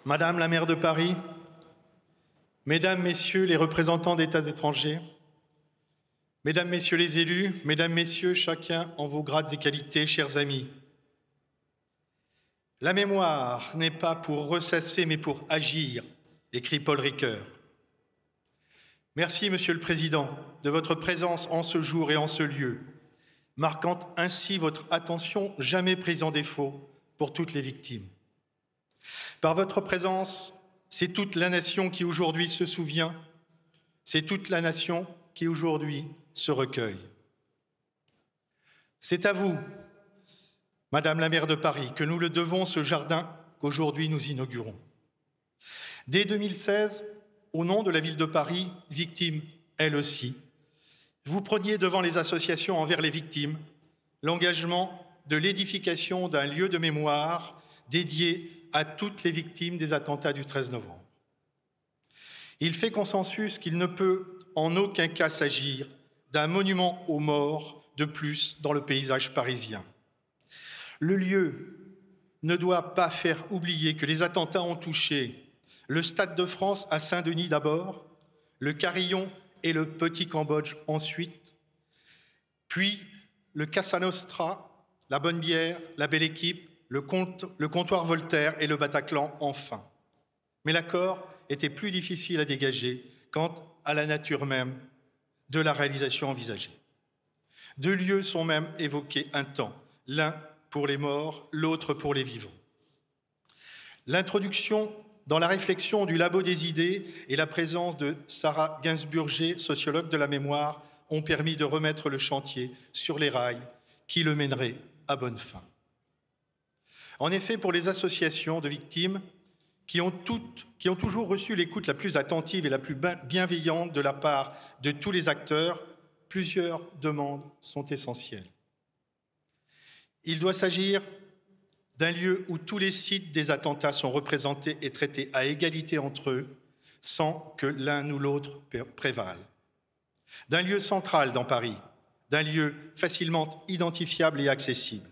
Madame la maire de Paris, Mesdames, Messieurs les représentants d'États étrangers, Mesdames, Messieurs les élus, Mesdames, Messieurs, chacun en vos grades et qualités, chers amis, la mémoire n'est pas pour ressasser, mais pour agir, écrit Paul Ricoeur. Merci, Monsieur le Président, de votre présence en ce jour et en ce lieu, marquant ainsi votre attention jamais prise en défaut pour toutes les victimes. Par votre présence, c'est toute la nation qui aujourd'hui se souvient, c'est toute la nation qui aujourd'hui se recueille. C'est à vous, Madame la maire de Paris, que nous le devons, ce jardin qu'aujourd'hui nous inaugurons. Dès 2016, au nom de la ville de Paris, victime elle aussi, vous preniez devant les associations envers les victimes l'engagement de l'édification d'un lieu de mémoire dédié à toutes les victimes des attentats du 13 novembre. Il fait consensus qu'il ne peut en aucun cas s'agir d'un monument aux morts de plus dans le paysage parisien. Le lieu ne doit pas faire oublier que les attentats ont touché le Stade de France à Saint-Denis d'abord, le Carillon et le Petit Cambodge ensuite, puis le Casa Nostra, la Bonne Bière, la Belle Équipe, le comptoir Voltaire et le Bataclan enfin. Mais l'accord était plus difficile à dégager quant à la nature même de la réalisation envisagée. Deux lieux sont même évoqués un temps, l'un pour les morts, l'autre pour les vivants. L'introduction dans la réflexion du Labo des idées et la présence de Sarah Gainsburger, sociologue de la mémoire, ont permis de remettre le chantier sur les rails qui le mèneraient à bonne fin. En effet, pour les associations de victimes qui ont toujours reçu l'écoute la plus attentive et la plus bienveillante de la part de tous les acteurs, plusieurs demandes sont essentielles. Il doit s'agir d'un lieu où tous les sites des attentats sont représentés et traités à égalité entre eux, sans que l'un ou l'autre prévale. D'un lieu central dans Paris, d'un lieu facilement identifiable et accessible.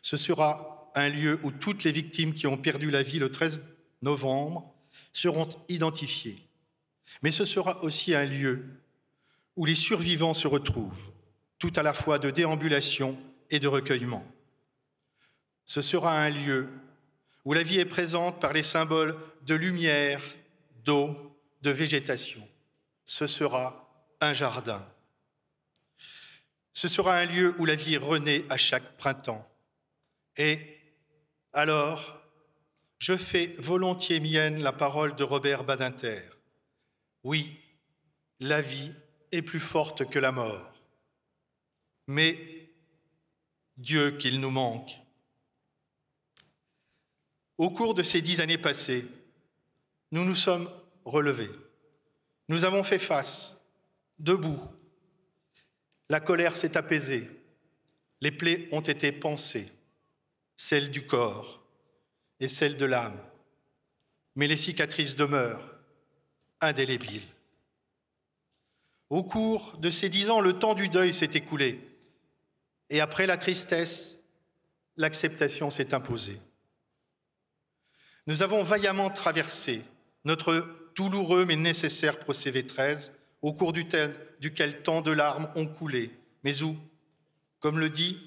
Ce sera un lieu où toutes les victimes qui ont perdu la vie le 13 novembre seront identifiées. Mais ce sera aussi un lieu où les survivants se retrouvent, tout à la fois de déambulation et de recueillement. Ce sera un lieu où la vie est présente par les symboles de lumière, d'eau, de végétation. Ce sera un jardin. Ce sera un lieu où la vie renaît à chaque printemps. Et alors, je fais volontiers mienne la parole de Robert Badinter. Oui, la vie est plus forte que la mort. Mais Dieu qu'il nous manque. Au cours de ces 10 années passées, nous nous sommes relevés. Nous avons fait face, debout. La colère s'est apaisée. Les plaies ont été pansées, celles du corps et celles de l'âme. Mais les cicatrices demeurent indélébiles. Au cours de ces 10 ans, le temps du deuil s'est écoulé. Et après la tristesse, l'acceptation s'est imposée. Nous avons vaillamment traversé notre douloureux mais nécessaire procès V13, au cours duquel tant de larmes ont coulé, mais où, comme le dit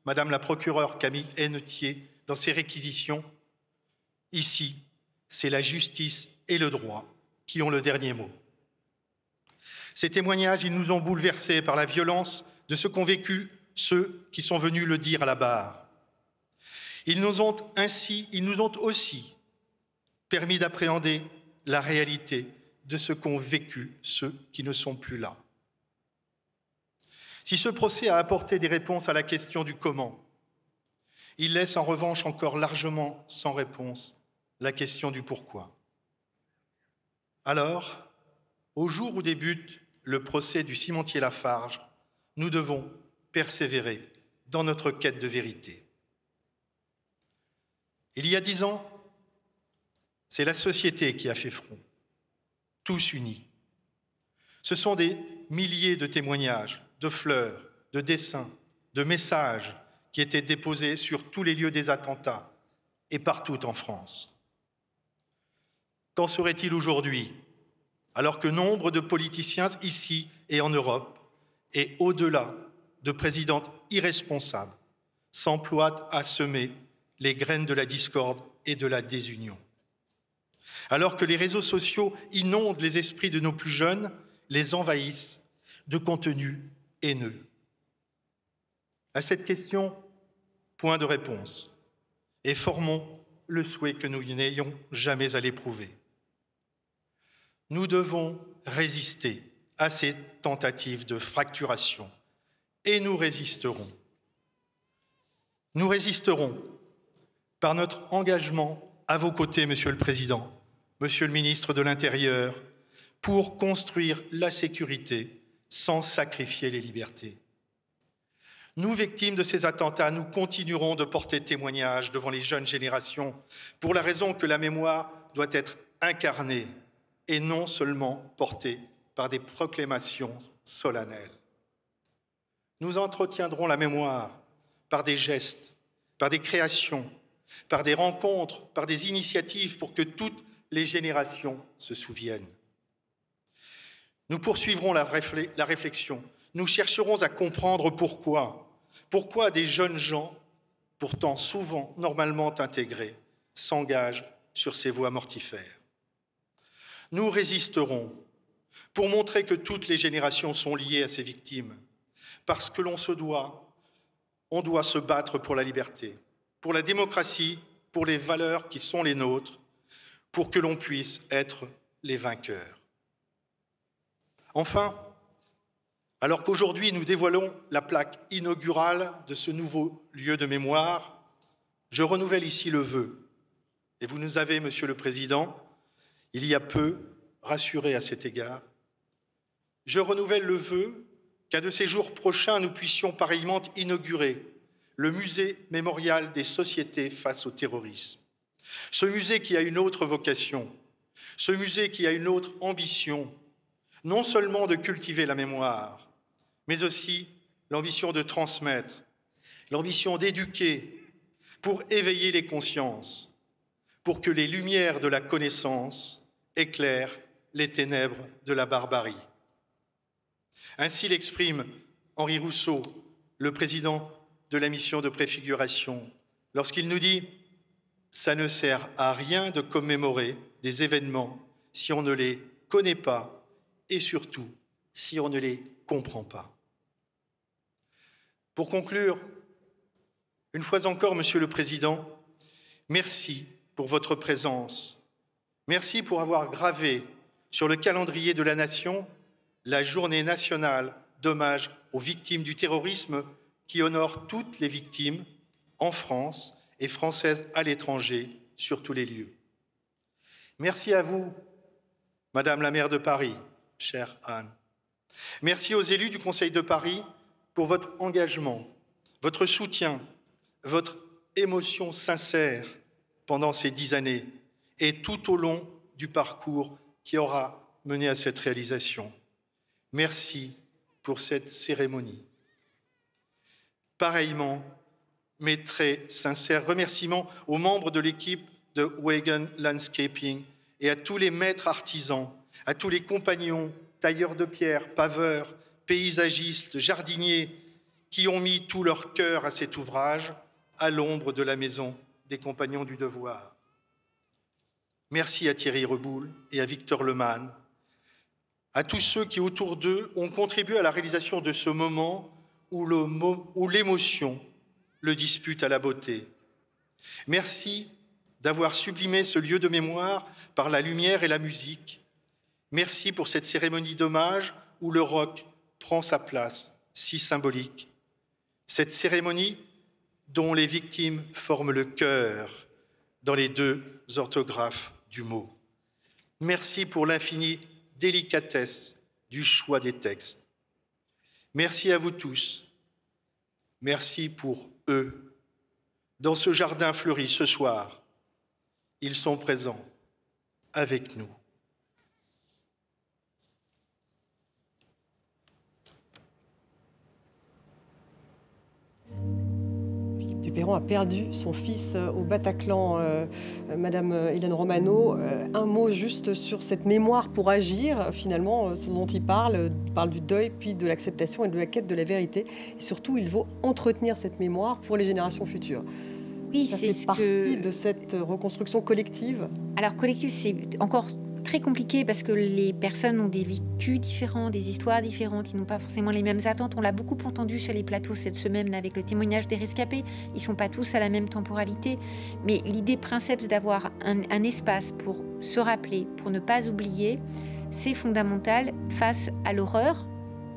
Madame la procureure Camille Hennetier dans ses réquisitions, ici, c'est la justice et le droit qui ont le dernier mot. Ces témoignages, ils nous ont bouleversés par la violence de ce qu'ont vécu ceux qui sont venus le dire à la barre. Ils nous ont aussi permis d'appréhender la réalité de ce qu'ont vécu ceux qui ne sont plus là. Si ce procès a apporté des réponses à la question du comment, il laisse en revanche encore largement sans réponse la question du pourquoi. Alors, au jour où débute le procès du cimentier Lafarge, nous devons persévérer dans notre quête de vérité. Il y a 10 ans, c'est la société qui a fait front, tous unis. Ce sont des milliers de témoignages, de fleurs, de dessins, de messages qui étaient déposés sur tous les lieux des attentats et partout en France. qu'en serait-il aujourd'hui, alors que nombre de politiciens ici et en Europe, et au-delà de présidents irresponsables, s'emploient à semer les graines de la discorde et de la désunion. Alors que les réseaux sociaux inondent les esprits de nos plus jeunes, les envahissent de contenus haineux. À cette question, point de réponse, et formons le souhait que nous n'ayons jamais à l'éprouver. Nous devons résister à ces tentatives de fracturation, et nous résisterons. Nous résisterons par notre engagement à vos côtés, Monsieur le Président, Monsieur le Ministre de l'Intérieur, pour construire la sécurité sans sacrifier les libertés. Nous, victimes de ces attentats, nous continuerons de porter témoignage devant les jeunes générations pour la raison que la mémoire doit être incarnée et non seulement portée par des proclamations solennelles. Nous entretiendrons la mémoire par des gestes, par des créations, par des rencontres, par des initiatives pour que toutes les générations se souviennent. Nous poursuivrons la réflexion. Nous chercherons à comprendre pourquoi des jeunes gens, pourtant souvent normalement intégrés, s'engagent sur ces voies mortifères. Nous résisterons pour montrer que toutes les générations sont liées à ces victimes, parce que on doit se battre pour la liberté, pour la démocratie, pour les valeurs qui sont les nôtres, pour que l'on puisse être les vainqueurs. Enfin, alors qu'aujourd'hui nous dévoilons la plaque inaugurale de ce nouveau lieu de mémoire, je renouvelle ici le vœu, et vous nous avez, Monsieur le Président, il y a peu rassuré à cet égard, je renouvelle le vœu qu'un de ces jours prochains nous puissions pareillement inaugurer le musée mémorial des sociétés face au terrorisme. Ce musée qui a une autre vocation, ce musée qui a une autre ambition, non seulement de cultiver la mémoire, mais aussi l'ambition de transmettre, l'ambition d'éduquer, pour éveiller les consciences, pour que les lumières de la connaissance éclairent les ténèbres de la barbarie. Ainsi l'exprime Henri Rousseau, le président de la mission de préfiguration, lorsqu'il nous dit « Ça ne sert à rien de commémorer des événements si on ne les connaît pas et surtout si on ne les comprend pas. » Pour conclure, une fois encore, Monsieur le Président, merci pour votre présence. Merci pour avoir gravé sur le calendrier de la Nation la journée nationale d'hommage aux victimes du terrorisme qui honore toutes les victimes en France et françaises à l'étranger sur tous les lieux. Merci à vous, Madame la maire de Paris, chère Anne. Merci aux élus du Conseil de Paris pour votre engagement, votre soutien, votre émotion sincère pendant ces 10 années et tout au long du parcours qui aura mené à cette réalisation. Merci pour cette cérémonie. Pareillement, mes très sincères remerciements aux membres de l'équipe de Wagon Landscaping et à tous les maîtres artisans, à tous les compagnons, tailleurs de pierre, paveurs, paysagistes, jardiniers, qui ont mis tout leur cœur à cet ouvrage, à l'ombre de la maison des Compagnons du Devoir. Merci à Thierry Reboul et à Victor Lemann, à tous ceux qui, autour d'eux, ont contribué à la réalisation de ce moment où l'émotion le dispute à la beauté. Merci d'avoir sublimé ce lieu de mémoire par la lumière et la musique. Merci pour cette cérémonie d'hommage où le rock prend sa place, si symbolique. Cette cérémonie dont les victimes forment le cœur dans les deux orthographes du mot. Merci pour l'infinie délicatesse du choix des textes. Merci à vous tous. Merci pour eux. Dans ce jardin fleuri ce soir, ils sont présents avec nous. Perron a perdu son fils au Bataclan. Madame Hélène Romano, un mot juste sur cette mémoire pour agir, finalement, ce dont il parle du deuil, puis de l'acceptation et de la quête de la vérité. Et surtout, il faut entretenir cette mémoire pour les générations futures. Oui, ça fait partie de cette reconstruction collective. Alors, collective, c'est encore très compliqué parce que les personnes ont des vécus différents, des histoires différentes, ils n'ont pas forcément les mêmes attentes. On l'a beaucoup entendu sur les plateaux cette semaine avec le témoignage des rescapés. Ils ne sont pas tous à la même temporalité. Mais l'idée principe d'avoir un espace pour se rappeler, pour ne pas oublier, c'est fondamental face à l'horreur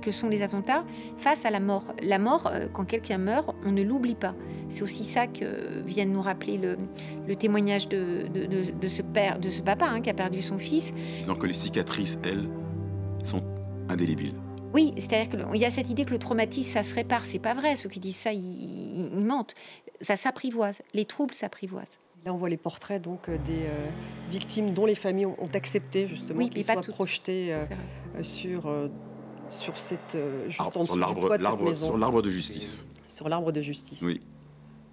que sont les attentats, face à la mort. La mort, quand quelqu'un meurt, on ne l'oublie pas. C'est aussi ça que vient de nous rappeler le témoignage de ce père, de ce papa qui a perdu son fils. Disant que les cicatrices, elles, sont indélébiles. Oui, c'est-à-dire qu'il y a cette idée que le traumatisme, ça se répare. C'est pas vrai. Ceux qui disent ça, ils mentent. Ça s'apprivoise. Les troubles s'apprivoisent. Là, on voit les portraits donc des victimes dont les familles ont accepté justement qu'ils soient projetés sur cette juste en dessous du toit de cette maison. Sur l'arbre de justice. Sur l'arbre de justice. Oui.